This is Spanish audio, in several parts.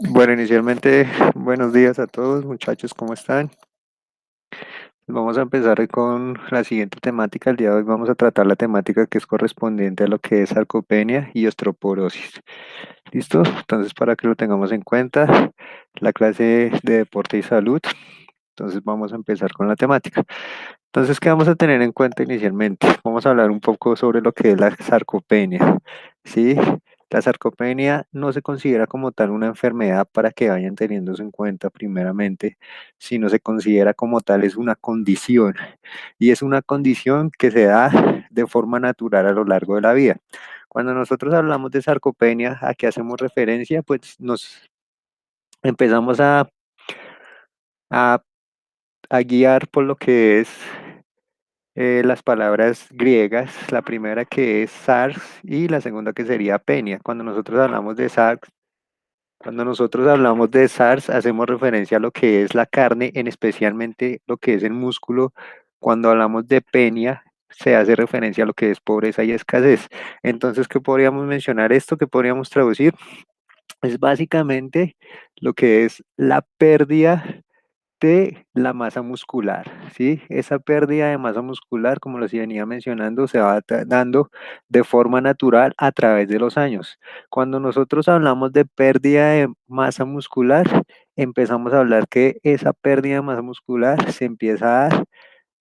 Bueno, inicialmente, buenos días a todos, muchachos, ¿cómo están? Vamos a empezar hoy con la siguiente temática. El día de hoy vamos a tratar la temática que es correspondiente a lo que es sarcopenia y osteoporosis. ¿Listo? Entonces, para que lo tengamos en cuenta, la clase de deporte y salud. Entonces, vamos a empezar con la temática. Entonces, ¿qué vamos a tener en cuenta inicialmente? Vamos a hablar un poco sobre lo que es la sarcopenia. ¿Sí? La sarcopenia no se considera como tal una enfermedad para que vayan teniendo eso en cuenta primeramente, sino se considera como tal es una condición. Y es una condición que se da de forma natural a lo largo de la vida. Cuando nosotros hablamos de sarcopenia, ¿a qué hacemos referencia? Pues nos empezamos a, a guiar por lo que es las palabras griegas, la primera que es SARS y la segunda que sería penia. Cuando nosotros hablamos de SARS, hacemos referencia a lo que es la carne, en especialmente lo que es el músculo. Cuando hablamos de penia, se hace referencia a lo que es pobreza y escasez. Entonces, ¿qué podríamos mencionar esto? ¿Qué podríamos traducir? Es básicamente lo que es la pérdida de la masa muscular, ¿sí? Esa pérdida de masa muscular, como les venía mencionando, se va dando de forma natural a través de los años. Cuando nosotros hablamos de pérdida de masa muscular, empezamos a hablar que esa pérdida de masa muscular se empieza a dar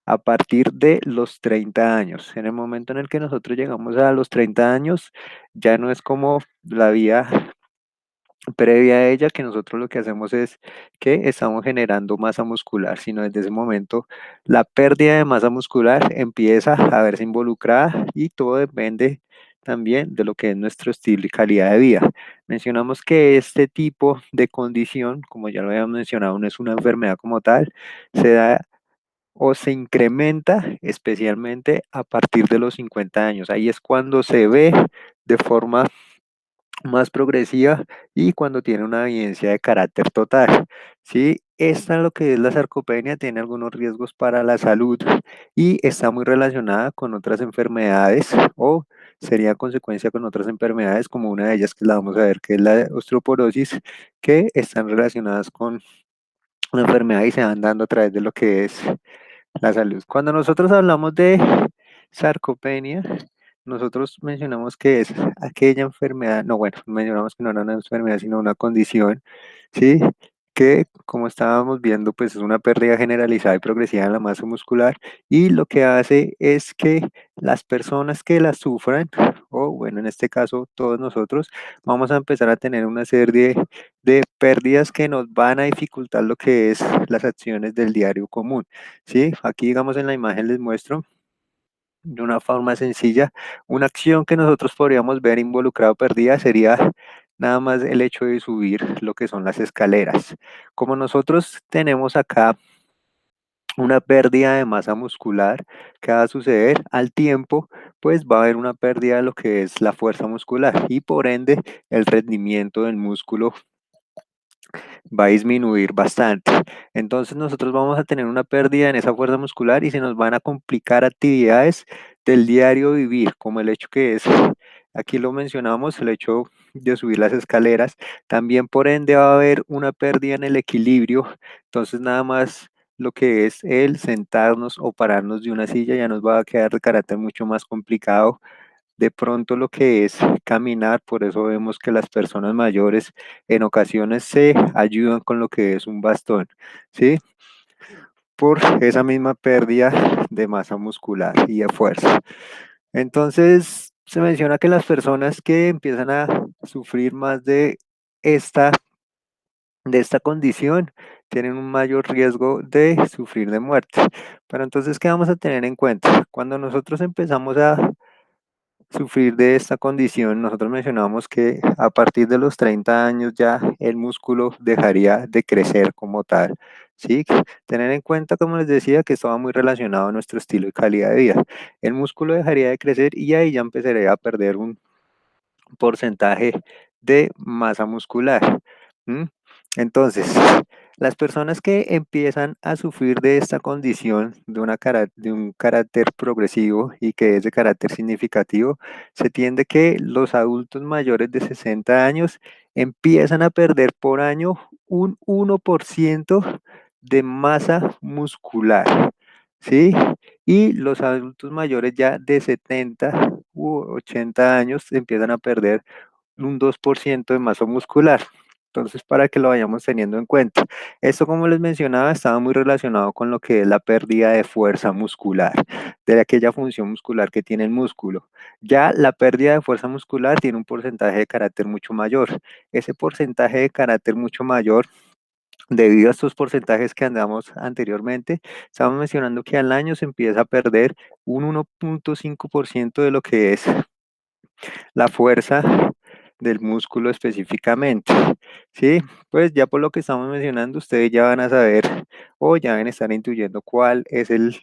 a partir de los 30 años. En el momento en el que nosotros llegamos a los 30 años, ya no es como la vida previa a ella, que nosotros lo que hacemos es que estamos generando masa muscular, sino desde ese momento la pérdida de masa muscular empieza a verse involucrada y todo depende también de lo que es nuestro estilo y calidad de vida. Mencionamos que este tipo de condición, como ya lo habíamos mencionado, no es una enfermedad como tal, se da o se incrementa especialmente a partir de los 50 años. Ahí es cuando se ve de forma más progresiva y cuando tiene una evidencia de carácter total. ¿Sí? Esta, lo que es la sarcopenia, tiene algunos riesgos para la salud y está muy relacionada con otras enfermedades o sería consecuencia con otras enfermedades, como una de ellas que la vamos a ver, que es la osteoporosis, que están relacionadas con una enfermedad y se van dando a través de lo que es la salud. Cuando nosotros hablamos de sarcopenia, nosotros mencionamos que es aquella enfermedad, no, bueno, mencionamos que no era una enfermedad, sino una condición, ¿sí? Que, como estábamos viendo, pues es una pérdida generalizada y progresiva en la masa muscular y lo que hace es que las personas que la sufran, o bueno, en este caso todos nosotros, vamos a empezar a tener una serie de pérdidas que nos van a dificultar lo que es las acciones del diario común, ¿sí? Aquí, digamos, en la imagen les muestro de una forma sencilla, una acción que nosotros podríamos ver involucrado perdida sería nada más el hecho de subir lo que son las escaleras. Como nosotros tenemos acá una pérdida de masa muscular que va a suceder al tiempo, pues va a haber una pérdida de lo que es la fuerza muscular y por ende el rendimiento del músculo va a disminuir bastante. Entonces nosotros vamos a tener una pérdida en esa fuerza muscular y se nos van a complicar actividades del diario vivir, como el hecho que es, aquí lo mencionamos, el hecho de subir las escaleras. También por ende va a haber una pérdida en el equilibrio. Entonces nada más lo que es el sentarnos o pararnos de una silla ya nos va a quedar de carácter mucho más complicado. De pronto lo que es caminar, por eso vemos que las personas mayores en ocasiones se ayudan con lo que es un bastón, ¿sí? Por esa misma pérdida de masa muscular y de fuerza. Entonces, se menciona que las personas que empiezan a sufrir más esta, de esta condición tienen un mayor riesgo de sufrir de muerte. Pero entonces, ¿qué vamos a tener en cuenta? Cuando nosotros empezamos a sufrir de esta condición, nosotros mencionamos que a partir de los 30 años ya el músculo dejaría de crecer como tal, ¿sí? Tener en cuenta, como les decía, que estaba muy relacionado a nuestro estilo y calidad de vida. El músculo dejaría de crecer y ahí ya empezaría a perder un porcentaje de masa muscular. ¿Mm? Entonces, Las personas que empiezan a sufrir de esta condición, de un carácter progresivo y que es de carácter significativo, se tiende que los adultos mayores de 60 años empiezan a perder por año un 1% de masa muscular, ¿sí? Y los adultos mayores ya de 70 u 80 años empiezan a perder un 2% de masa muscular. Entonces, para que lo vayamos teniendo en cuenta. Esto, como les mencionaba, estaba muy relacionado con lo que es la pérdida de fuerza muscular, de aquella función muscular que tiene el músculo. Ya la pérdida de fuerza muscular tiene un porcentaje de carácter mucho mayor. Ese porcentaje de carácter mucho mayor, debido a estos porcentajes que andamos anteriormente, estamos mencionando que al año se empieza a perder un 1,5% de lo que es la fuerza del músculo específicamente, ¿sí? Pues ya por lo que estamos mencionando, ustedes ya van a saber o ya van a estar intuyendo cuál es el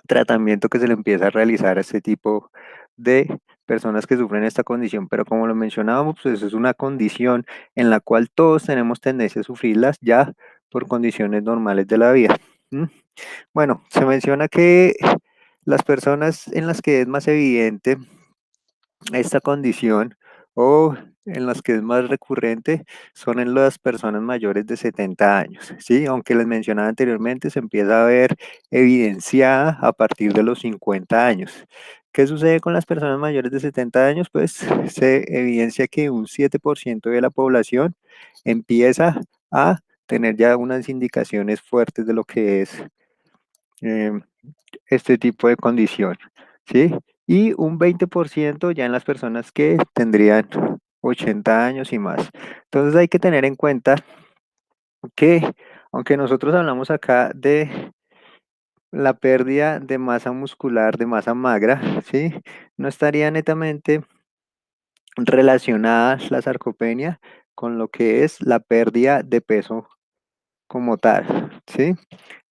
tratamiento que se le empieza a realizar a este tipo de personas que sufren esta condición, pero como lo mencionábamos, pues es una condición en la cual todos tenemos tendencia a sufrirlas ya por condiciones normales de la vida. ¿Mm? Bueno, se menciona que las personas en las que es más evidente esta condición o en las que es más recurrente son en las personas mayores de 70 años, ¿sí? Aunque les mencionaba anteriormente, se empieza a ver evidenciada a partir de los 50 años. ¿Qué sucede con las personas mayores de 70 años? Pues se evidencia que un 7% de la población empieza a tener ya unas indicaciones fuertes de lo que es eh, este tipo de condición, ¿sí? Y un 20% ya en las personas que tendrían 80 años y más. Entonces hay que tener en cuenta que, aunque nosotros hablamos acá de la pérdida de masa muscular, de masa magra, ¿sí? No estaría netamente relacionada la sarcopenia con lo que es la pérdida de peso como tal, ¿sí?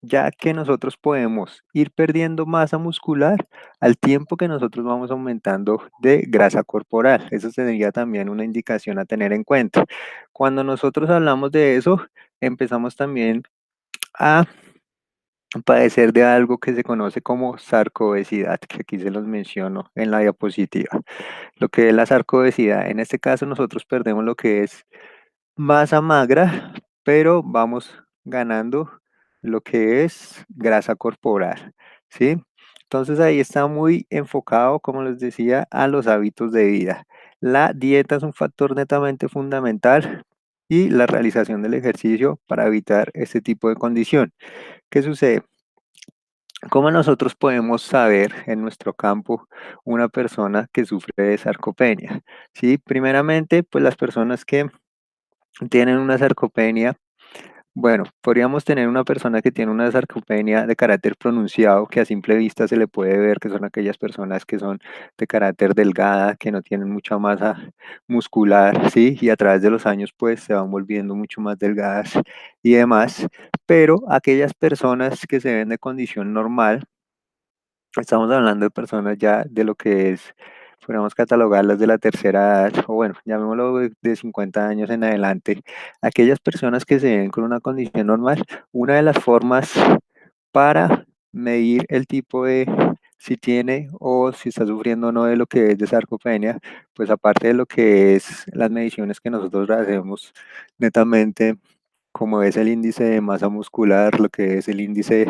Ya que nosotros podemos ir perdiendo masa muscular al tiempo que nosotros vamos aumentando de grasa corporal. Eso sería también una indicación a tener en cuenta. Cuando nosotros hablamos de eso, empezamos también a padecer de algo que se conoce como sarcoobesidad, que aquí se los menciono en la diapositiva. Lo que es la sarcoobesidad, en este caso nosotros perdemos lo que es masa magra, pero vamos ganando lo que es grasa corporal, ¿sí? Entonces ahí está muy enfocado, como les decía, a los hábitos de vida. La dieta es un factor netamente fundamental y la realización del ejercicio para evitar este tipo de condición. ¿Qué sucede? ¿Cómo nosotros podemos saber en nuestro campo una persona que sufre de sarcopenia? Sí, primeramente, pues las personas que tienen una sarcopenia, bueno, podríamos tener una persona que tiene una sarcopenia de carácter pronunciado, que a simple vista se le puede ver que son aquellas personas que son de carácter delgada, que no tienen mucha masa muscular, ¿sí? Y a través de los años, pues se van volviendo mucho más delgadas y demás. Pero aquellas personas que se ven de condición normal, estamos hablando de personas ya de lo que es, podríamos catalogarlas de la tercera edad, o bueno, llamémoslo de 50 años en adelante. Aquellas personas que se ven con una condición normal, una de las formas para medir el tipo de si tiene o si está sufriendo o no de lo que es de sarcopenia, pues aparte de lo que es las mediciones que nosotros hacemos netamente, como es el índice de masa muscular, lo que es el índice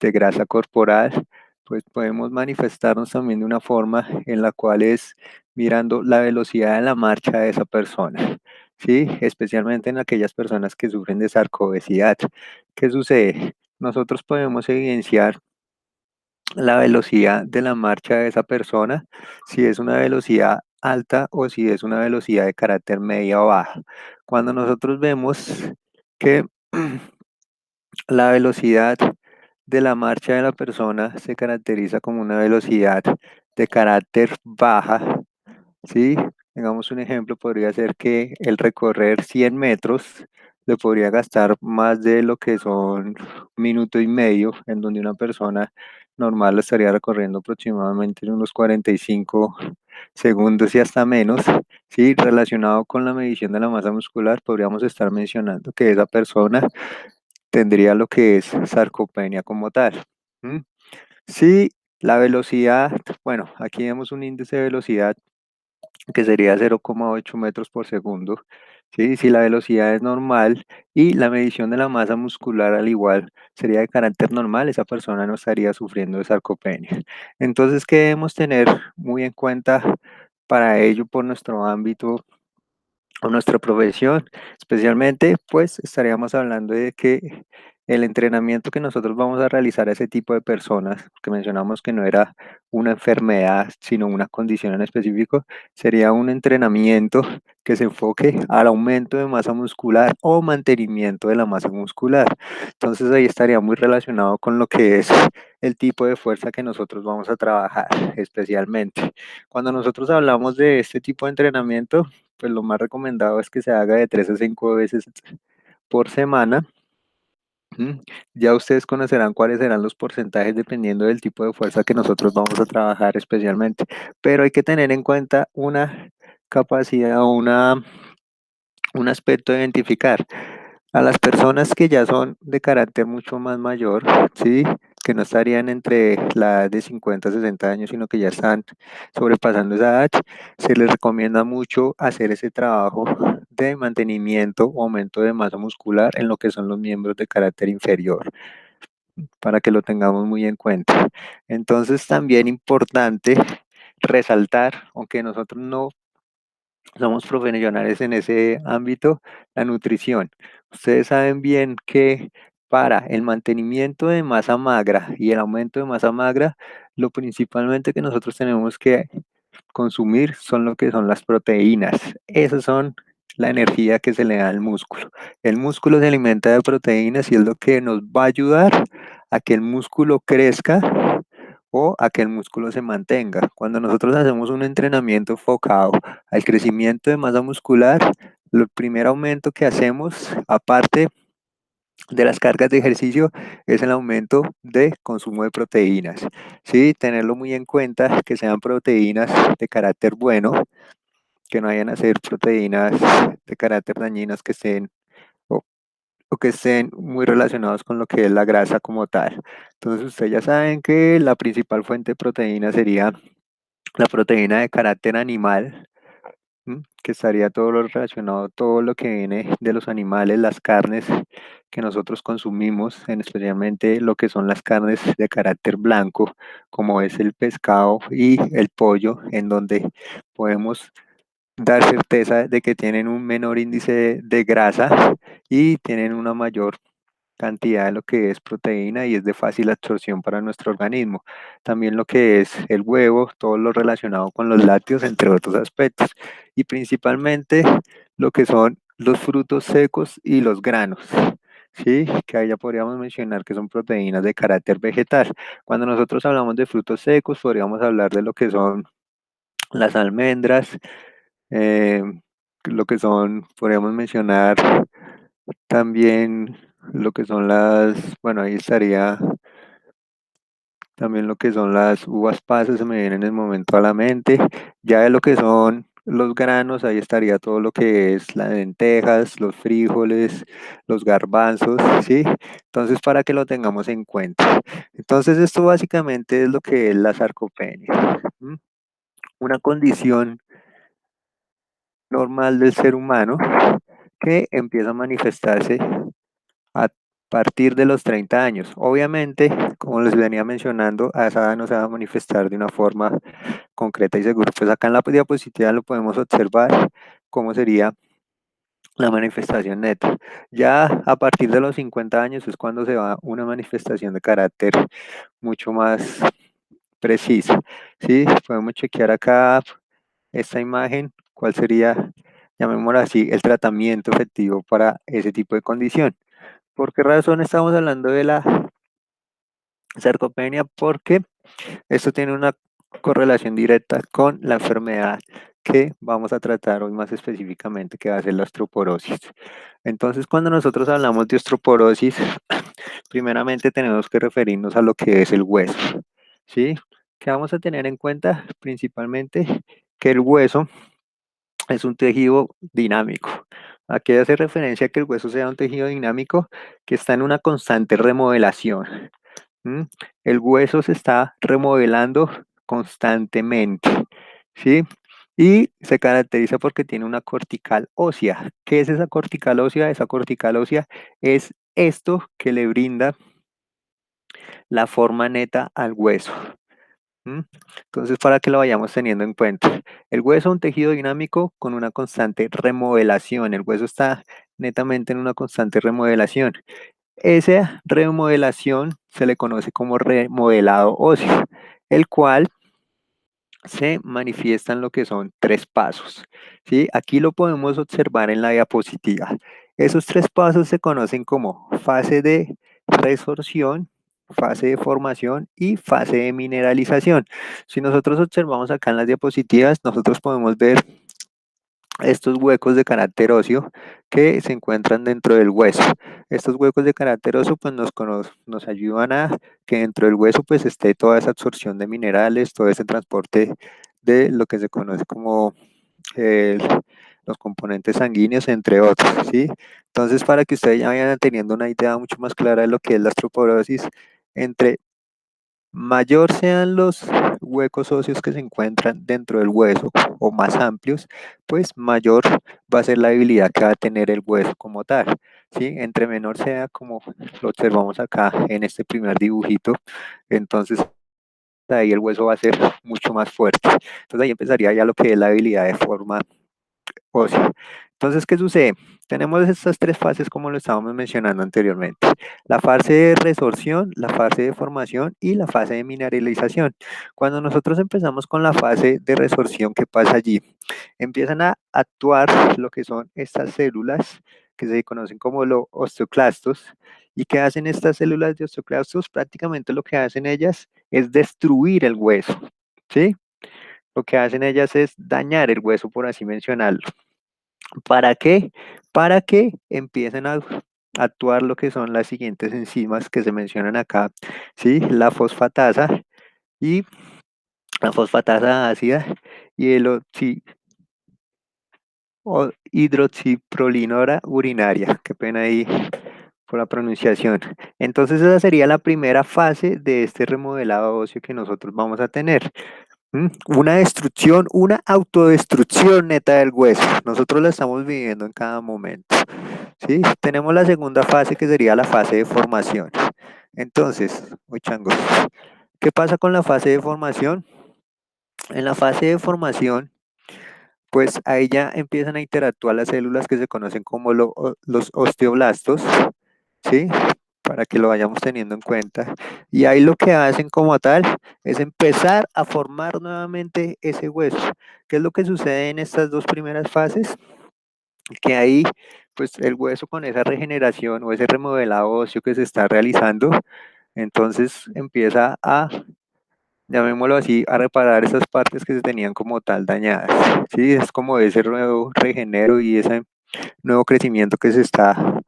de grasa corporal, pues podemos manifestarnos también de una forma en la cual es mirando la velocidad de la marcha de esa persona, ¿sí? Especialmente en aquellas personas que sufren de sarcoobesidad. ¿Qué sucede? Nosotros podemos evidenciar la velocidad de la marcha de esa persona, si es una velocidad alta o si es una velocidad de carácter media o baja. Cuando nosotros vemos que la velocidad de la marcha de la persona se caracteriza como una velocidad de carácter baja, ¿sí? Digamos un ejemplo, podría ser que el recorrer 100 metros le podría gastar más de lo que son 1 minuto y medio, en donde una persona normal lo estaría recorriendo aproximadamente en unos 45 segundos y hasta menos. Sí, relacionado con la medición de la masa muscular, podríamos estar mencionando que esa persona tendría lo que es sarcopenia como tal. ¿Mm? Sí, la velocidad, bueno, aquí vemos un índice de velocidad que sería 0,8 metros por segundo. ¿Sí? Si la velocidad es normal y la medición de la masa muscular al igual sería de carácter normal, esa persona no estaría sufriendo de sarcopenia. Entonces, ¿qué debemos tener muy en cuenta para ello por nuestro ámbito o nuestra profesión? Especialmente, pues estaríamos hablando de que el entrenamiento que nosotros vamos a realizar a ese tipo de personas, que mencionamos que no era una enfermedad, sino una condición en específico, sería un entrenamiento que se enfoque al aumento de masa muscular o mantenimiento de la masa muscular. Entonces ahí estaría muy relacionado con lo que es el tipo de fuerza que nosotros vamos a trabajar especialmente. Cuando nosotros hablamos de este tipo de entrenamiento, pues lo más recomendado es que se haga de 3 a 5 veces por semana. ¿M? Ya ustedes conocerán cuáles serán los porcentajes dependiendo del tipo de fuerza que nosotros vamos a trabajar especialmente. Pero hay que tener en cuenta una capacidad, un aspecto de identificar a las personas que ya son de carácter mucho más mayor, ¿sí? Que no estarían entre la edad de 50 a 60 años, sino que ya están sobrepasando esa edad, se les recomienda mucho hacer ese trabajo de mantenimiento o aumento de masa muscular en lo que son los miembros de carácter inferior, para que lo tengamos muy en cuenta. Entonces, también importante resaltar, aunque nosotros no somos profesionales en ese ámbito, la nutrición. Ustedes saben bien que para el mantenimiento de masa magra y el aumento de masa magra, lo principalmente que nosotros tenemos que consumir son lo que son las proteínas. Esas son la energía que se le da al músculo. El músculo se alimenta de proteínas y es lo que nos va a ayudar a que el músculo crezca o a que el músculo se mantenga. Cuando nosotros hacemos un entrenamiento enfocado al crecimiento de masa muscular, el primer aumento que hacemos, aparte de las cargas de ejercicio, es el aumento de consumo de proteínas. Sí, tenerlo muy en cuenta, que sean proteínas de carácter bueno, que no vayan a ser proteínas de carácter dañinas que estén o, o que estén muy relacionados con lo que es la grasa como tal. Entonces, ustedes ya saben que la principal fuente de proteína sería la proteína de carácter animal, que estaría todo lo relacionado, todo lo que viene de los animales, las carnes que nosotros consumimos, especialmente lo que son las carnes de carácter blanco, como es el pescado y el pollo, en donde podemos dar certeza de que tienen un menor índice de grasa y tienen una mayor cantidad de lo que es proteína y es de fácil absorción para nuestro organismo. También lo que es el huevo, todo lo relacionado con los lácteos, entre otros aspectos. Y principalmente lo que son los frutos secos y los granos. Sí, que ahí ya podríamos mencionar que son proteínas de carácter vegetal. Cuando nosotros hablamos de frutos secos, podríamos hablar de lo que son las almendras, eh, lo que son, podríamos mencionar también lo que son bueno, ahí estaría también lo que son las uvas pasas, se me viene en el momento a la mente. Ya de lo que son los granos, ahí estaría todo lo que es las lentejas, los frijoles, los garbanzos, ¿sí? Entonces, para que lo tengamos en cuenta. Entonces, esto básicamente es lo que es la sarcopenia. ¿M? Una condición normal del ser humano que empieza a manifestarse a partir de los 30 años. Obviamente, como les venía mencionando, a esa edad no se va a manifestar de una forma concreta y segura. Pues acá en la diapositiva lo podemos observar cómo sería la manifestación neta. Ya a partir de los 50 años es cuando se va una manifestación de carácter mucho más precisa. ¿Sí? Podemos chequear acá esta imagen, cuál sería, llamémoslo así, el tratamiento efectivo para ese tipo de condición. ¿Por qué razón estamos hablando de la sarcopenia? Porque esto tiene una correlación directa con la enfermedad que vamos a tratar hoy más específicamente, que va a ser la osteoporosis. Entonces, cuando nosotros hablamos de osteoporosis, primeramente tenemos que referirnos a lo que es el hueso, ¿sí? Que vamos a tener en cuenta principalmente que el hueso es un tejido dinámico. ¿A qué hace referencia que el hueso sea un tejido dinámico? Que está en una constante remodelación. ¿M? El hueso se está remodelando constantemente, ¿sí? Y se caracteriza porque tiene una cortical ósea. ¿Qué es esa cortical ósea? Esa cortical ósea es esto que le brinda la forma neta al hueso. ¿M? Entonces, para que lo vayamos teniendo en cuenta, el hueso es un tejido dinámico con una constante remodelación. El hueso está netamente en una constante remodelación. Esa remodelación se le conoce como remodelado óseo, el cual se manifiesta en lo que son tres pasos, ¿sí? Aquí lo podemos observar en la diapositiva. Esos tres pasos se conocen como fase de resorción, fase de formación y fase de mineralización. Si nosotros observamos acá en las diapositivas, nosotros podemos ver estos huecos de carácter óseo que se encuentran dentro del hueso. Estos huecos de carácter óseo pues nos ayudan a que dentro del hueso pues esté toda esa absorción de minerales, todo ese transporte de lo que se conoce como el- los componentes sanguíneos, entre otros, ¿sí? Entonces, para que ustedes ya vayan teniendo una idea mucho más clara de lo que es la osteoporosis, entre mayor sean los huecos óseos que se encuentran dentro del hueso o más amplios, pues mayor va a ser la debilidad que va a tener el hueso como tal, ¿sí? Entre menor sea, como lo observamos acá en este primer dibujito, entonces ahí el hueso va a ser mucho más fuerte. Entonces ahí empezaría ya lo que es la debilidad de forma ósea. Entonces, ¿qué sucede? Tenemos estas tres fases como lo estábamos mencionando anteriormente. La fase de resorción, la fase de formación y la fase de mineralización. Cuando nosotros empezamos con la fase de resorción, ¿qué pasa allí? Empiezan a actuar lo que son estas células que se conocen como los osteoclastos. ¿Y qué hacen estas células de osteoclastos? Prácticamente lo que hacen ellas es destruir el hueso, ¿sí? Lo que hacen ellas es dañar el hueso, por así mencionarlo. ¿Para qué? Para que empiecen a actuar lo que son las siguientes enzimas que se mencionan acá, ¿sí? La fosfatasa y la fosfatasa ácida y el hidroxiprolinora urinaria. Qué pena ahí por la pronunciación. Entonces esa sería la primera fase de este remodelado óseo que nosotros vamos a tener. Una destrucción, una autodestrucción neta del hueso. Nosotros la estamos viviendo en cada momento. ¿Sí? Tenemos la segunda fase que sería la fase de formación. Entonces, muy changos, ¿qué pasa con la fase de formación? En la fase de formación, pues ahí ya empiezan a interactuar las células que se conocen como los osteoblastos, ¿sí? Para que lo vayamos teniendo en cuenta. Y ahí lo que hacen como tal es empezar a formar nuevamente ese hueso. ¿Qué es lo que sucede en estas dos primeras fases? Que ahí, pues el hueso con esa regeneración o ese remodelado óseo que se está realizando, entonces empieza a, llamémoslo así, a reparar esas partes que se tenían como tal dañadas. Sí, es como ese nuevo regenero y ese nuevo crecimiento que se está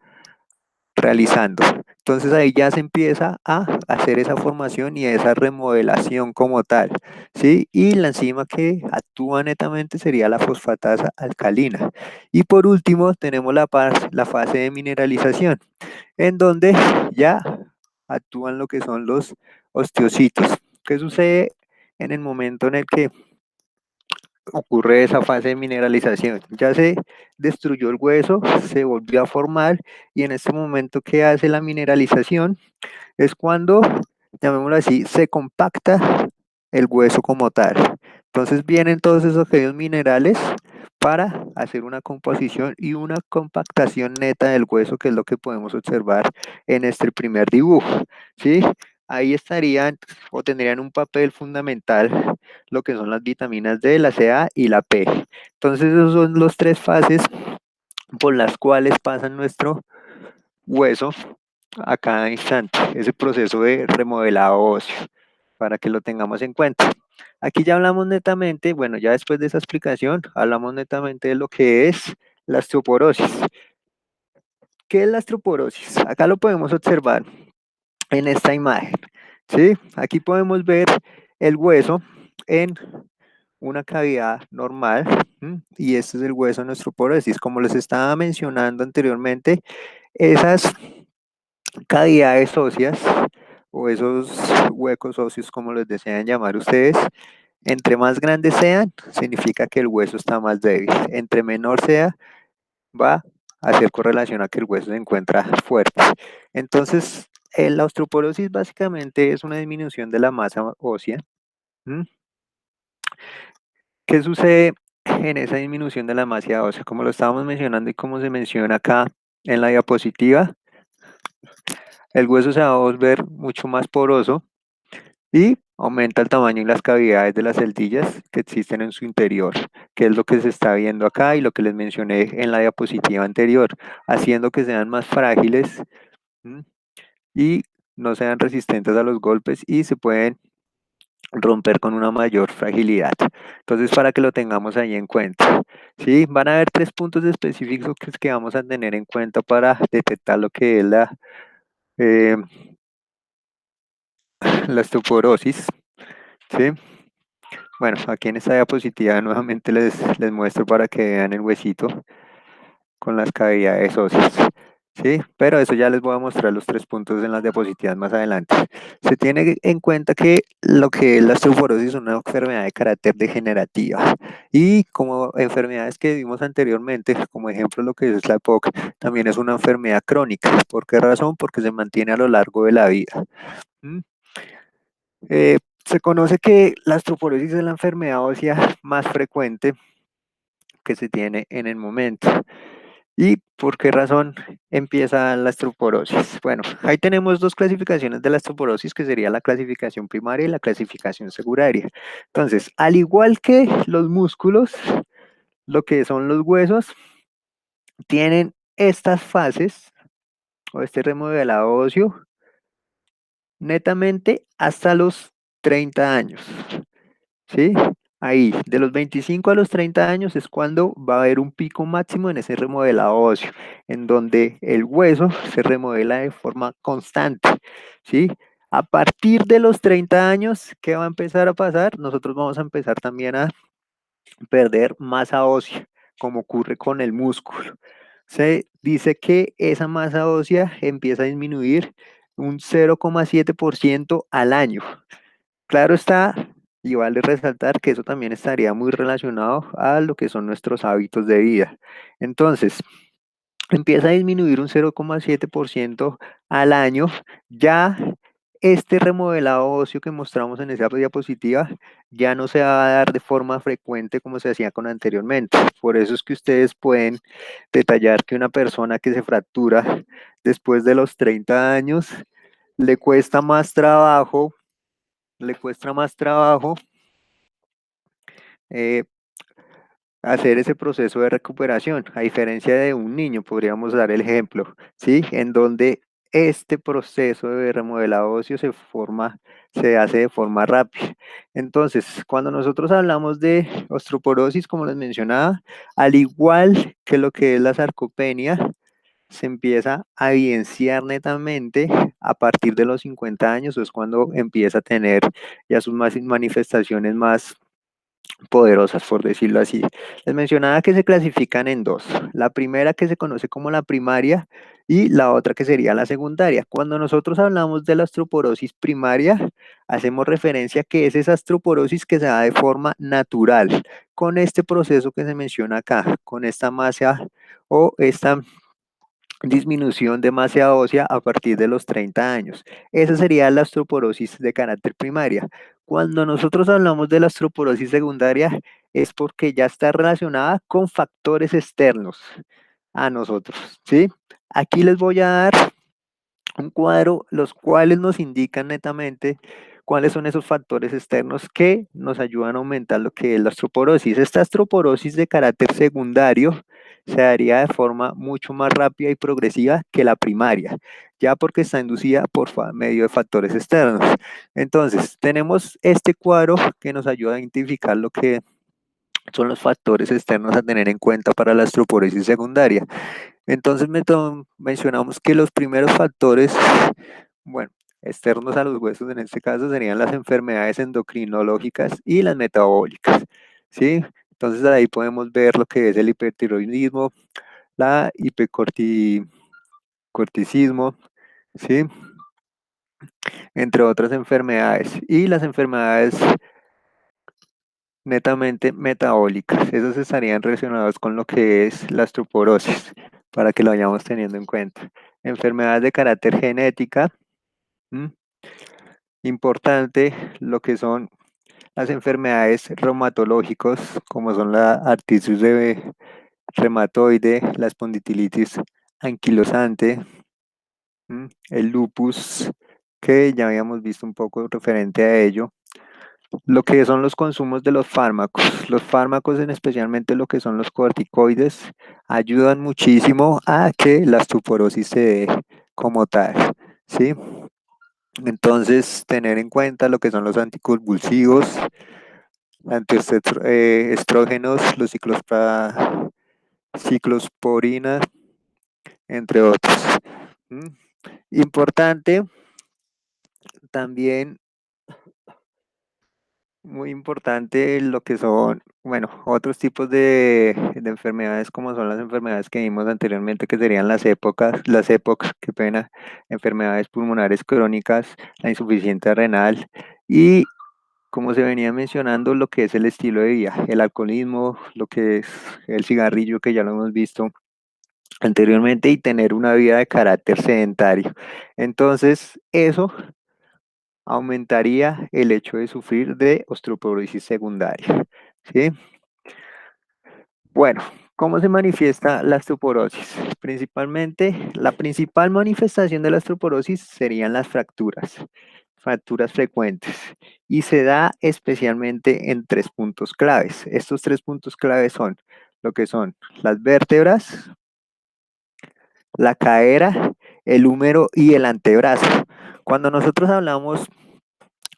realizando. Entonces ahí ya se empieza a hacer esa formación y esa remodelación como tal, ¿sí? Y la enzima que actúa netamente sería la fosfatasa alcalina. Y por último tenemos la fase de mineralización, en donde ya actúan lo que son los osteocitos. ¿Qué sucede en el momento en el que ocurre esa fase de mineralización? Ya se destruyó el hueso, se volvió a formar y en este momento que hace la mineralización es cuando, llamémoslo así, se compacta el hueso como tal. Entonces vienen todos esos aquellos minerales para hacer una composición y una compactación neta del hueso, que es lo que podemos observar en este primer dibujo, ¿sí? Ahí estarían o tendrían un papel fundamental lo que son las vitaminas D, la CA y la P. Entonces, esos son los tres fases por las cuales pasa nuestro hueso a cada instante, ese proceso de remodelado óseo, para que lo tengamos en cuenta. Aquí ya hablamos netamente, bueno, ya después de esa explicación, hablamos netamente de lo que es la osteoporosis. ¿Qué es la osteoporosis? Acá lo podemos observar en esta imagen, ¿sí? Aquí podemos ver el hueso en una cavidad normal, y este es el hueso de nuestra osteoporosis. Como les estaba mencionando anteriormente, esas cavidades óseas o esos huecos óseos, como los desean llamar ustedes, entre más grandes sean, significa que el hueso está más débil. Entre menor sea, va a hacer correlación a que el hueso se encuentra fuerte. Entonces, la osteoporosis básicamente es una disminución de la masa ósea. ¿Mm? ¿Qué sucede en esa disminución de la masa ósea? Como lo estábamos mencionando y como se menciona acá en la diapositiva, el hueso se va a volver mucho más poroso y aumenta el tamaño y las cavidades de las celdillas que existen en su interior, que es lo que se está viendo acá y lo que les mencioné en la diapositiva anterior, haciendo que sean más frágiles, ¿m? Y no sean resistentes a los golpes y se pueden romper con una mayor fragilidad. Entonces, para que lo tengamos ahí en cuenta, ¿sí? Van a haber 3 puntos específicos que vamos a tener en cuenta para detectar lo que es eh, la osteoporosis, ¿sí? Bueno, aquí en esta diapositiva nuevamente les muestro para que vean el huesito con las cavidades óseas. Sí, pero eso ya les voy a mostrar los 3 puntos en las diapositivas más adelante. Se tiene en cuenta que lo que es la osteoporosis es una enfermedad de carácter degenerativa y como enfermedades que vimos anteriormente, como ejemplo lo que es la EPOC, también es una enfermedad crónica. ¿Por qué razón? Porque se mantiene a lo largo de la vida. ¿Mm? Se conoce que la osteoporosis es la enfermedad ósea más frecuente que se tiene en el momento. ¿Y por qué razón empieza la osteoporosis? Bueno, ahí tenemos 2 clasificaciones de la osteoporosis, que sería la clasificación primaria y la clasificación secundaria. Entonces, al igual que los músculos, lo que son los huesos, tienen estas fases o este remodelado óseo netamente hasta los 30 años. ¿Sí? Ahí, de los 25 a los 30 años es cuando va a haber un pico máximo en ese remodelado óseo, en donde el hueso se remodela de forma constante, ¿sí? A partir de los 30 años, ¿qué va a empezar a pasar? Nosotros vamos a empezar también a perder masa ósea, como ocurre con el músculo. Se dice que esa masa ósea empieza a disminuir un 0,7% al año. Claro está, y vale resaltar que eso también estaría muy relacionado a lo que son nuestros hábitos de vida. Entonces, empieza a disminuir un 0,7% al año. Ya este remodelado óseo que mostramos en esa diapositiva ya no se va a dar de forma frecuente como se hacía con anteriormente. Por eso es que ustedes pueden detallar que una persona que se fractura después de los 30 años le cuesta más trabajo, le cuesta más trabajo eh, hacer ese proceso de recuperación, a diferencia de un niño, podríamos dar el ejemplo, ¿sí? En donde este proceso de remodelado óseo se hace de forma rápida. Entonces, cuando nosotros hablamos de osteoporosis, como les mencionaba, al igual que lo que es la sarcopenia, se empieza a evidenciar netamente a partir de los 50 años, es cuando empieza a tener ya sus manifestaciones más poderosas, por decirlo así. Les mencionaba que se clasifican en dos. La primera que se conoce como la primaria y la otra que sería la secundaria. Cuando nosotros hablamos de la osteoporosis primaria, hacemos referencia a que es esa osteoporosis que se da de forma natural, con este proceso que se menciona acá, con esta masa o esta disminución de masa ósea a partir de los 30 años. Esa sería la osteoporosis de carácter primaria. Cuando nosotros hablamos de la osteoporosis secundaria es porque ya está relacionada con factores externos a nosotros, ¿sí? Aquí les voy a dar un cuadro, los cuales nos indican netamente cuáles son esos factores externos que nos ayudan a aumentar lo que es la osteoporosis. Esta osteoporosis de carácter secundario se daría de forma mucho más rápida y progresiva que la primaria, ya porque está inducida por medio de factores externos. Entonces, tenemos este cuadro que nos ayuda a identificar lo que son los factores externos a tener en cuenta para la osteoporosis secundaria. Entonces mencionamos que los primeros factores, bueno, externos a los huesos en este caso serían las enfermedades endocrinológicas y las metabólicas, ¿sí? Entonces ahí podemos ver lo que es el hipertiroidismo, la hipercorticismo, ¿sí? Entre otras enfermedades. Y las enfermedades netamente metabólicas, esos estarían relacionados con lo que es la osteoporosis, para que lo vayamos teniendo en cuenta. Enfermedades de carácter genética, ¿m? Importante lo que son las enfermedades reumatológicas, como son la artritis reumatoide, la espondilitis anquilosante, el lupus, que ya habíamos visto un poco referente a ello. Lo que son los consumos de los fármacos en especialmente lo que son los corticoides, ayudan muchísimo a que la osteoporosis se dé como tal, ¿sí? Entonces, tener en cuenta lo que son los anticonvulsivos, antiestrógenos, los ciclosporina, entre otros. ¿Mm? Importante también, muy importante lo que son, bueno, otros tipos de enfermedades como son las enfermedades que vimos anteriormente, que serían las EPOC, qué pena, enfermedades pulmonares crónicas, la insuficiencia renal y como se venía mencionando, lo que es el estilo de vida, el alcoholismo, lo que es el cigarrillo, que ya lo hemos visto anteriormente, y tener una vida de carácter sedentario. Entonces, eso aumentaría el hecho de sufrir de osteoporosis secundaria. ¿Sí? Bueno, ¿cómo se manifiesta la osteoporosis? Principalmente, la principal manifestación de la osteoporosis serían las fracturas frecuentes, y se da especialmente en tres puntos claves. Estos tres puntos claves son lo que son las vértebras, la cadera, el húmero y el antebrazo. Cuando nosotros hablamos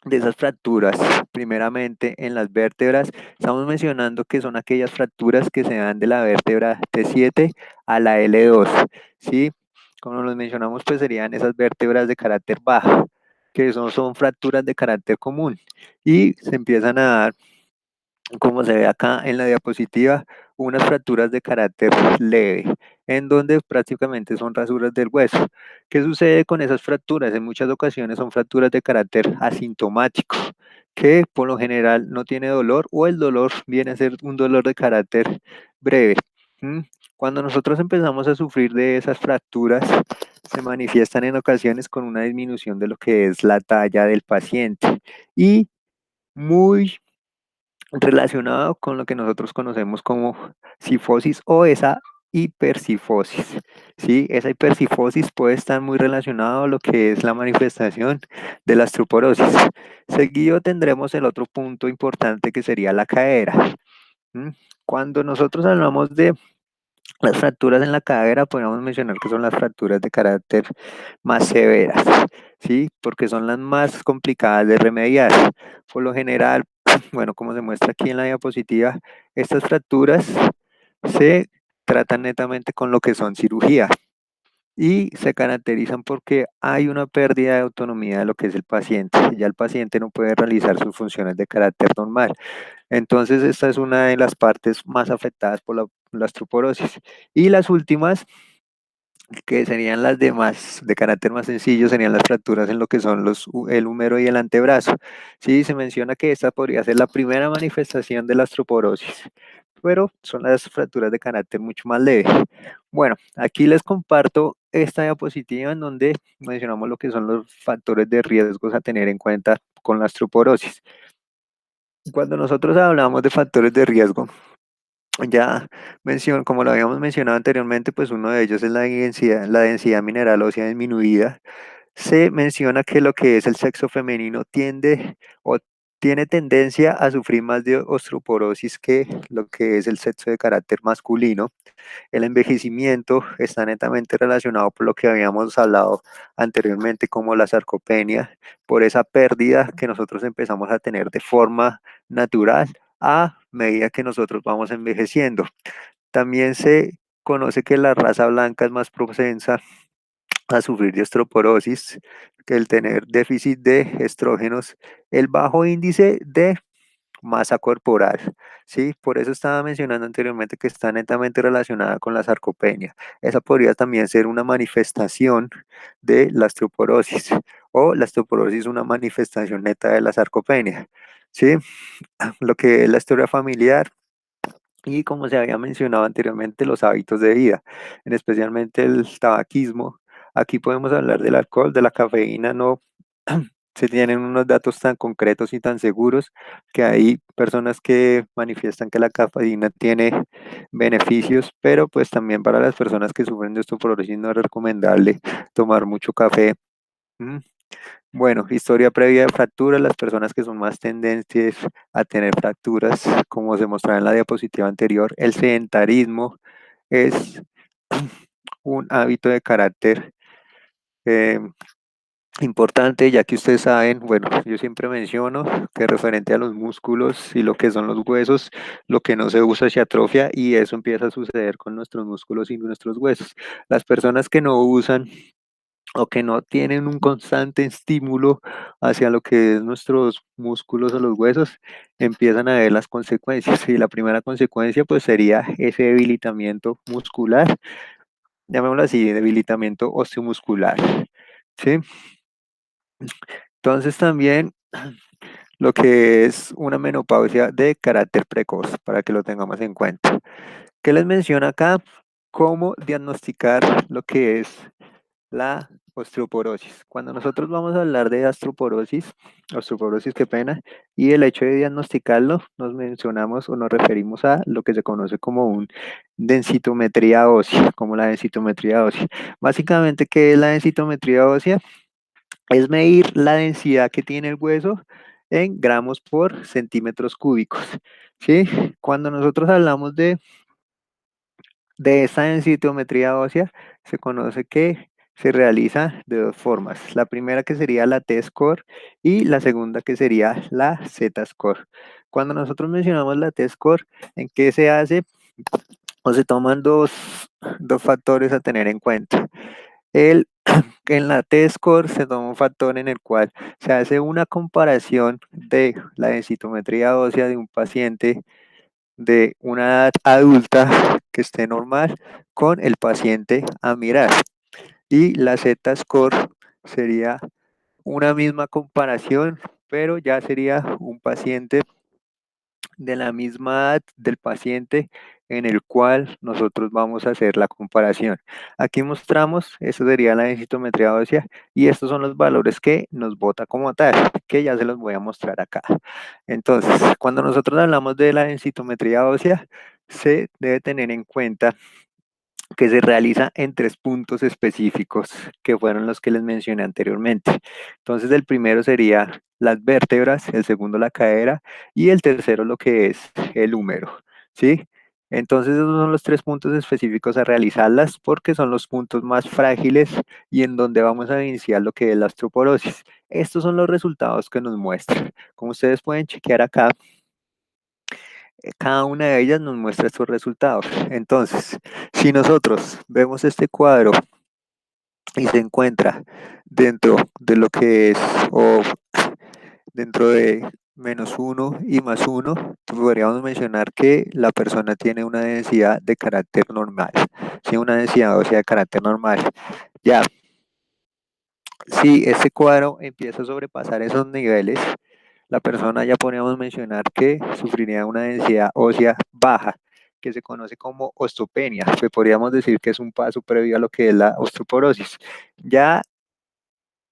de esas fracturas, primeramente en las vértebras, estamos mencionando que son aquellas fracturas que se dan de la vértebra T7 a la L2, ¿sí? Como los mencionamos, pues serían esas vértebras de carácter bajo, que son fracturas de carácter común, y se empiezan a dar, como se ve acá en la diapositiva, unas fracturas de carácter leve, en donde prácticamente son rasuras del hueso. ¿Qué sucede con esas fracturas? En muchas ocasiones son fracturas de carácter asintomático, que por lo general no tiene dolor, o el dolor viene a ser un dolor de carácter breve. Cuando nosotros empezamos a sufrir de esas fracturas, se manifiestan en ocasiones con una disminución de lo que es la talla del paciente, y muy relacionado con lo que nosotros conocemos como cifosis o esa hipercifosis. ¿Sí? Esa hipercifosis puede estar muy relacionado a lo que es la manifestación de la osteoporosis. Seguido tendremos el otro punto importante, que sería la cadera. Cuando nosotros hablamos de las fracturas en la cadera, podemos mencionar que son las fracturas de carácter más severas, ¿sí? Porque son las más complicadas de remediar. Por lo general, bueno, como se muestra aquí en la diapositiva, estas fracturas se tratan netamente con lo que son cirugía, y se caracterizan porque hay una pérdida de autonomía de lo que es el paciente. Ya el paciente no puede realizar sus funciones de carácter normal. Entonces, esta es una de las partes más afectadas por la osteoporosis. Y las últimas, que serían las demás de carácter más sencillo, serían las fracturas en lo que son el húmero y el antebrazo. Sí, se menciona que esta podría ser la primera manifestación de la osteoporosis, pero son las fracturas de carácter mucho más leve. Bueno, aquí les comparto esta diapositiva en donde mencionamos lo que son los factores de riesgos a tener en cuenta con la osteoporosis. Cuando nosotros hablamos de factores de riesgo, ya como lo habíamos mencionado anteriormente, pues uno de ellos es la densidad mineral ósea disminuida. Se menciona que lo que es el sexo femenino tiende o tiene tendencia a sufrir más de osteoporosis que lo que es el sexo de carácter masculino. El envejecimiento está netamente relacionado por lo que habíamos hablado anteriormente como la sarcopenia, por esa pérdida que nosotros empezamos a tener de forma natural a medida que nosotros vamos envejeciendo. También se conoce que la raza blanca es más propensa a sufrir de osteoporosis, que el tener déficit de estrógenos, el bajo índice de masa corporal, ¿sí? Por eso estaba mencionando anteriormente que está netamente relacionada con la sarcopenia. Esa podría también ser una manifestación de la osteoporosis o la osteoporosis una manifestación neta de la sarcopenia, ¿sí? Lo que es la historia familiar y como se había mencionado anteriormente, los hábitos de vida, en especialmente el tabaquismo. Aquí podemos hablar del alcohol, de la cafeína, no se tienen unos datos tan concretos y tan seguros que hay personas que manifiestan que la cafeína tiene beneficios, pero pues también para las personas que sufren de osteoporosis no es recomendable tomar mucho café. ¿Mm? Bueno, historia previa de fracturas, las personas que son más tendentes a tener fracturas, como se mostraba en la diapositiva anterior, el sedentarismo es un hábito de carácter eh, importante, ya que ustedes saben, bueno, yo siempre menciono que referente a los músculos y lo que son los huesos, lo que no se usa se atrofia y eso empieza a suceder con nuestros músculos y nuestros huesos. Las personas que no usan o que no tienen un constante estímulo hacia lo que es nuestros músculos o los huesos, empiezan a ver las consecuencias. Y la primera consecuencia pues sería ese debilitamiento muscular, llamémoslo así, debilitamiento osteomuscular. ¿Sí? Entonces también lo que es una menopausia de carácter precoz, para que lo tengamos en cuenta. ¿Qué les menciona acá? ¿Cómo diagnosticar lo que es la osteoporosis? Cuando nosotros vamos a hablar de osteoporosis, qué pena, y el hecho de diagnosticarlo, nos mencionamos o nos referimos a lo que se conoce como un densitometría ósea, como la densitometría ósea. Básicamente, ¿qué es la densitometría ósea? Es medir la densidad que tiene el hueso en gramos por centímetros cúbicos, ¿sí? Cuando nosotros hablamos de esta densitometría ósea, se conoce que se realiza de dos formas. La primera que sería la T-score y la segunda que sería la Z-score. Cuando nosotros mencionamos la T-score, ¿en qué se hace? O se toman dos factores a tener en cuenta. En la T-score se toma un factor en el cual se hace una comparación de la densitometría ósea de un paciente de una edad adulta que esté normal con el paciente a mirar. Y la Z-score sería una misma comparación, pero ya sería un paciente de la misma edad del paciente en el cual nosotros vamos a hacer la comparación. Aquí mostramos, eso sería la densitometría ósea, y estos son los valores que nos bota como tal, que ya se los voy a mostrar acá. Entonces, cuando nosotros hablamos de la densitometría ósea, se debe tener en cuenta que se realiza en tres puntos específicos que fueron los que les mencioné anteriormente. Entonces, el primero sería las vértebras, el segundo la cadera y el tercero lo que es el húmero, ¿sí? Entonces, esos son los tres puntos específicos a realizarlas porque son los puntos más frágiles y en donde vamos a iniciar lo que es la osteoporosis. Estos son los resultados que nos muestran. Como ustedes pueden chequear acá, cada una de ellas nos muestra estos resultados. Entonces, si nosotros vemos este cuadro y se encuentra dentro de lo que es, o dentro de -1 y +1, podríamos mencionar que la persona tiene una densidad de carácter normal, ¿sí? Una densidad ósea de carácter normal. Ya, si este cuadro empieza a sobrepasar esos niveles, la persona ya podríamos mencionar que sufriría una densidad ósea baja, que se conoce como osteopenia, que podríamos decir que es un paso previo a lo que es la osteoporosis. Ya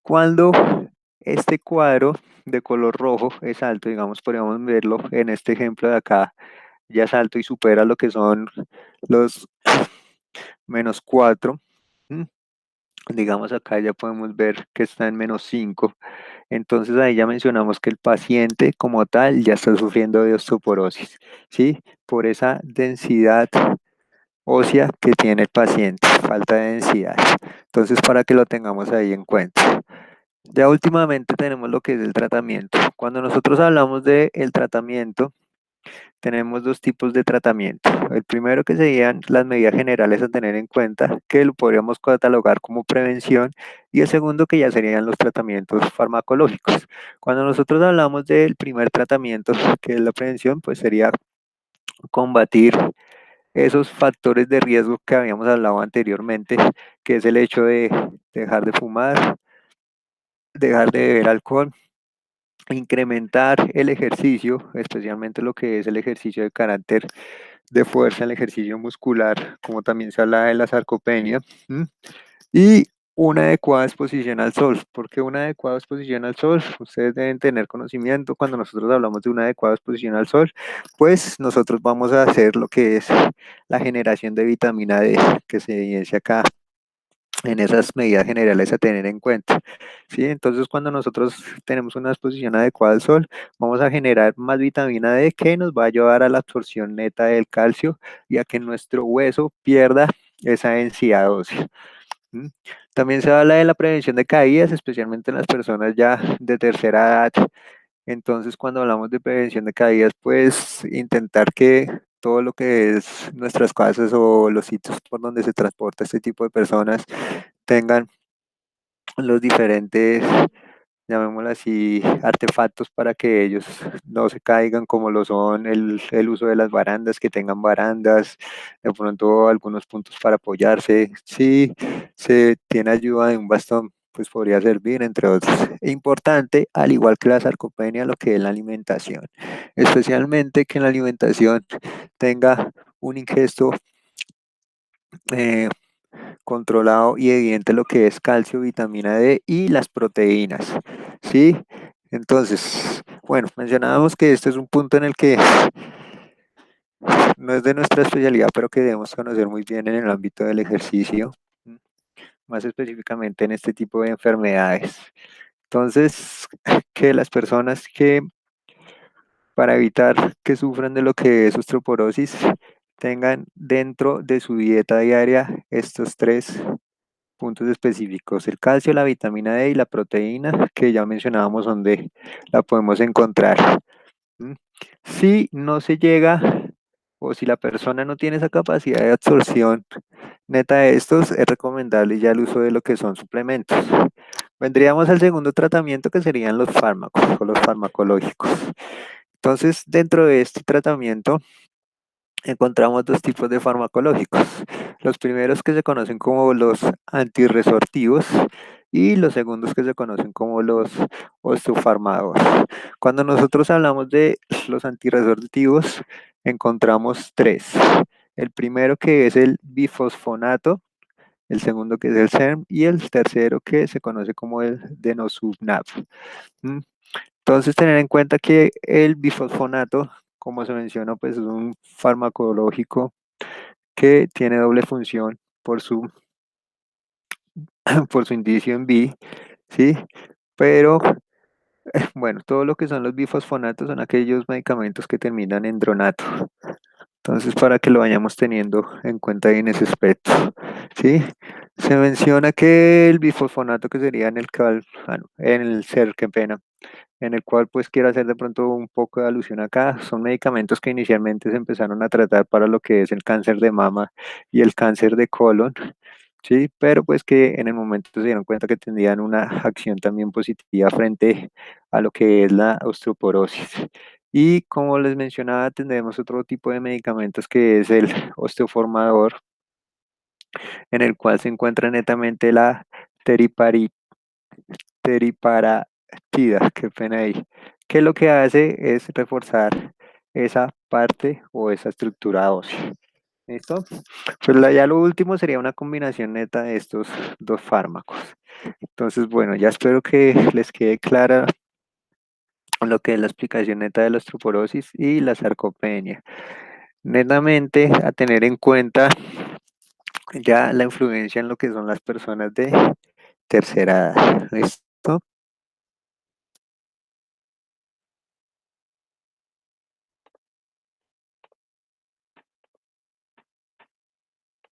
cuando este cuadro de color rojo es alto, digamos, podríamos verlo en este ejemplo de acá, ya es alto y supera lo que son los -4, Digamos acá ya podemos ver que está en -5. Entonces ahí ya mencionamos que el paciente como tal ya está sufriendo de osteoporosis, ¿sí? Por esa densidad ósea que tiene el paciente, falta de densidad. Entonces para que lo tengamos ahí en cuenta. Ya últimamente tenemos lo que es el tratamiento. Cuando nosotros hablamos de el tratamiento, tenemos dos tipos de tratamiento. El primero que serían las medidas generales a tener en cuenta, que lo podríamos catalogar como prevención, y el segundo que ya serían los tratamientos farmacológicos. Cuando nosotros hablamos del primer tratamiento, que es la prevención, pues sería combatir esos factores de riesgo que habíamos hablado anteriormente, que es el hecho de dejar de fumar, dejar de beber alcohol, incrementar el ejercicio, especialmente lo que es el ejercicio de carácter de fuerza, el ejercicio muscular, como también se habla de la sarcopenia, ¿m? Y una adecuada exposición al sol. ¿Por qué una adecuada exposición al sol? Ustedes deben tener conocimiento cuando nosotros hablamos de una adecuada exposición al sol, pues nosotros vamos a hacer lo que es la generación de vitamina D, que se evidencia acá en esas medidas generales a tener en cuenta. ¿Sí? Entonces, cuando nosotros tenemos una exposición adecuada al sol, vamos a generar más vitamina D que nos va a ayudar a la absorción neta del calcio y a que nuestro hueso pierda esa densidad ósea. ¿Mm? También se habla de la prevención de caídas, especialmente en las personas ya de tercera edad. Entonces, cuando hablamos de prevención de caídas, pues intentar que todo lo que es nuestras casas o los sitios por donde se transporta este tipo de personas tengan los diferentes, llamémoslo así, artefactos para que ellos no se caigan, como lo son el uso de las barandas, que tengan barandas, de pronto algunos puntos para apoyarse. Si se tiene ayuda de un bastón, pues podría servir, entre otros. Es importante, al igual que la sarcopenia, lo que es la alimentación, especialmente que en la alimentación tenga un ingesto eh, controlado y evidente lo que es calcio, vitamina D y las proteínas, ¿sí? Entonces, bueno, mencionábamos que este es un punto en el que no es de nuestra especialidad, pero que debemos conocer muy bien en el ámbito del ejercicio, más específicamente en este tipo de enfermedades. Entonces, que las personas que para evitar que sufran de lo que es osteoporosis tengan dentro de su dieta diaria estos tres puntos específicos: el calcio, la vitamina D y la proteína, que ya mencionábamos donde la podemos encontrar. ¿Mm? Si no se llega o si la persona no tiene esa capacidad de absorción neta de estos, es recomendable ya el uso de lo que son suplementos. Vendríamos al segundo tratamiento, que serían los fármacos o los farmacológicos. Entonces, dentro de este tratamiento encontramos dos tipos de farmacológicos. Los primeros que se conocen como los antirresortivos y los segundos que se conocen como los osteofármacos. Cuando nosotros hablamos de los antirresortivos, encontramos tres. El primero, que es el bifosfonato, el segundo, que es el SERM, y el tercero, que se conoce como el denosumab. ¿Mm? Entonces, tener en cuenta que el bifosfonato, como se menciona, pues es un farmacológico que tiene doble función por su, por su indicio en bi, ¿sí? Pero, bueno, todo lo que son los bifosfonatos son aquellos medicamentos que terminan en dronato. Entonces, para que lo vayamos teniendo en cuenta ahí en ese aspecto, ¿sí? Se menciona que el bifosfonato, que sería en el en el ser, qué pena, en el cual pues quiero hacer de pronto un poco de alusión acá. Son medicamentos que inicialmente se empezaron a tratar para lo que es el cáncer de mama y el cáncer de colon, ¿sí? Pero pues que en el momento se dieron cuenta que tenían una acción también positiva frente a lo que es la osteoporosis. Y como les mencionaba, tendremos otro tipo de medicamentos, que es el osteoformador, en el cual se encuentra netamente la teriparatida, qué pena ahí, que lo que hace es reforzar esa parte o esa estructura ósea. ¿Listo? Pues ya lo último sería una combinación neta de estos dos fármacos. Entonces, bueno, ya espero que les quede clara lo que es la explicación neta de la osteoporosis y la sarcopenia. Netamente a tener en cuenta Ya la influencia en lo que son las personas de tercera edad.